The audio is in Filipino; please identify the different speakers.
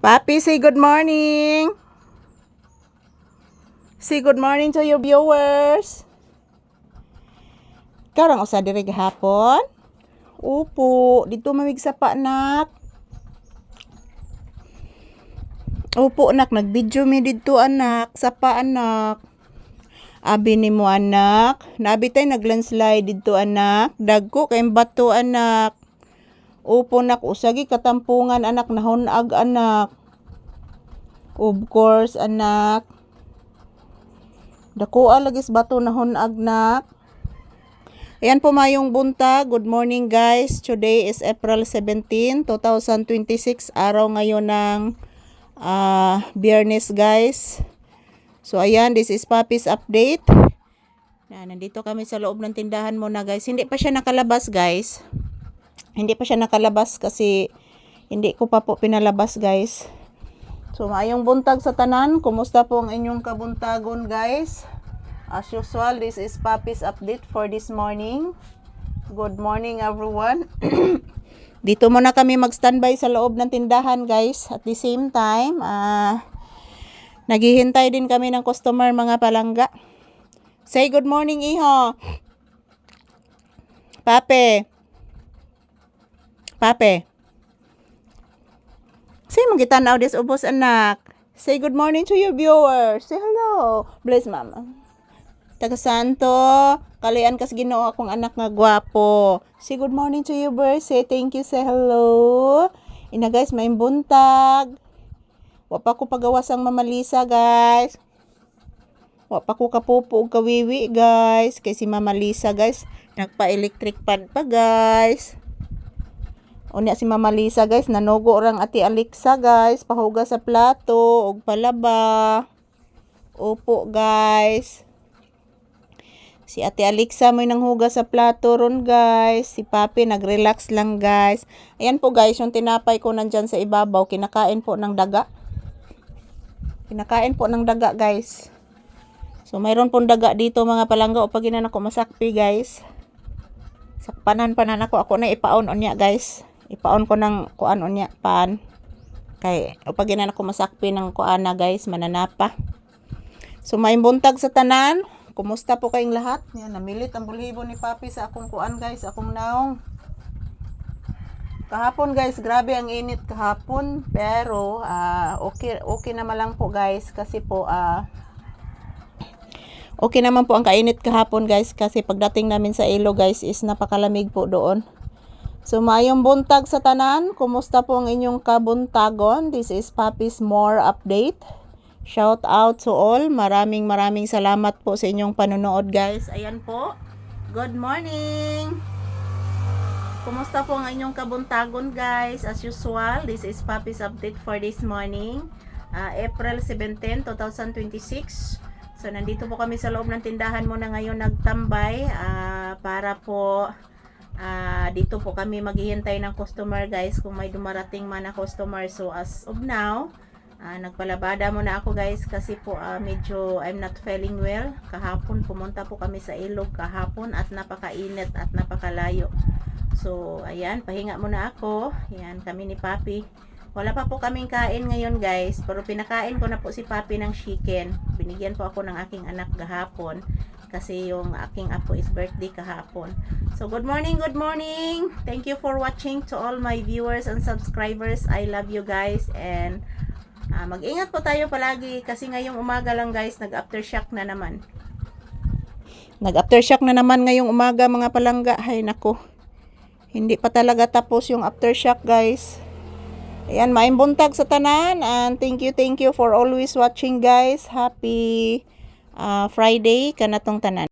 Speaker 1: Papi, say good morning. Say good morning to your viewers. Karang usa diri gahapon. Upo, dito mamig sa pa nak. Upo nak, nag-video mi dito anak, sa pa anak. Abi ni mo anak, nabi tay naglandslide dito anak. Dagko kay bato anak. Upo nak, usagi katampungan anak, nahunag anak. Of course anak. Dako lagis bato nahunag nak. Ayan po mayong buntag. Good morning guys. Today is April 17, 2026. Araw ngayon ng Biyernes guys. So ayan, this is Papi's update. Nandito kami sa loob ng tindahan muna guys. Hindi pa siya nakalabas guys. Hindi pa siya nakalabas kasi hindi ko pa po pinalabas guys. So maayong buntag sa tanan. Kumusta po ang inyong kabuntagon guys? As usual, this is Papi's update for this morning. Good morning everyone. Dito muna kami mag-standby sa loob ng tindahan guys. At the same time, naghihintay din kami ng customer mga palangga. Say good morning iho. Pape. Pape. Say magitanaw des ubos anak. Say good morning to your viewers. Say hello. Bless mama. Taga Santo, kalian kas Ginoo akong anak nga gwapo. Say good morning to you, bird. Say thank you, say hello. Ina guys, may buntag. Wa pa ko pagawasang mamalisa, guys. Wa pa ko kapupo og kawiwi, guys. Kay si Mama Lisa, guys, nagpa-electric pan pa, guys. Unya si Mama Lisa, guys, nanugo orang ati Alexa, guys, pahuga sa plato og palaba. Opo, guys. Si Ate Alexa may nanghuga sa plato ron guys. Si Papi nag-relax lang guys. Ayan po guys, yung tinapay ko nandyan sa ibabaw. Kinakain po ng daga. Kinakain po ng daga guys. So mayroon pong daga dito mga palangga. O pag inan ako masakpi guys. Sakpanan ako. Ako na ipaon onya guys. Ipaon ko ng kuan onya pan. Kay o pag inan ako masakpi ng kuana guys. Mananapa. So may buntag sa tanan. Kumusta po kayong lahat? Yan, namilit ang bulhibo ni Papi sa akong kuan guys, akong naong. Kahapon guys, grabe ang init kahapon, pero okay naman lang po guys kasi po okay naman po ang kainit kahapon guys kasi pagdating namin sa Ilo guys is napakalamig po doon. So maayong buntag sa tanan, kumusta po ang inyong kabuntagon? This is Papi's More Update. Shout out to all. Maraming salamat po sa inyong panonood guys. Ayan po. Good morning. Kumusta po ang inyong kabuntagon guys? As usual, this is Papi's update for this morning. April 17, 2026. So nandito po kami sa loob ng tindahan muna ngayon nagtambay para po dito po kami maghihintay ng customer guys kung may dumarating man na customer. So as of now, nagpalabada muna ako guys kasi po medyo I'm not feeling well. Kahapon pumunta po kami sa ilog kahapon at napakainit at napakalayo. So ayan, pahinga muna ako. Ayan, kami ni Papi. Wala pa po kaming kain ngayon guys, pero pinakain ko na po si Papi ng chicken. Binigyan po ako ng aking anak kahapon kasi yung aking apo is birthday kahapon. So good morning, good morning. Thank you for watching to all my viewers and subscribers. I love you guys and mag-ingat po tayo palagi kasi ngayong umaga lang guys, nag-aftershock na naman. Nag-aftershock na naman ngayong umaga mga palangga. Hay nako. Hindi pa talaga tapos yung aftershock guys. Ayan, maayong buntag sa tanan and thank you for always watching guys. Happy Friday kanatong tanan.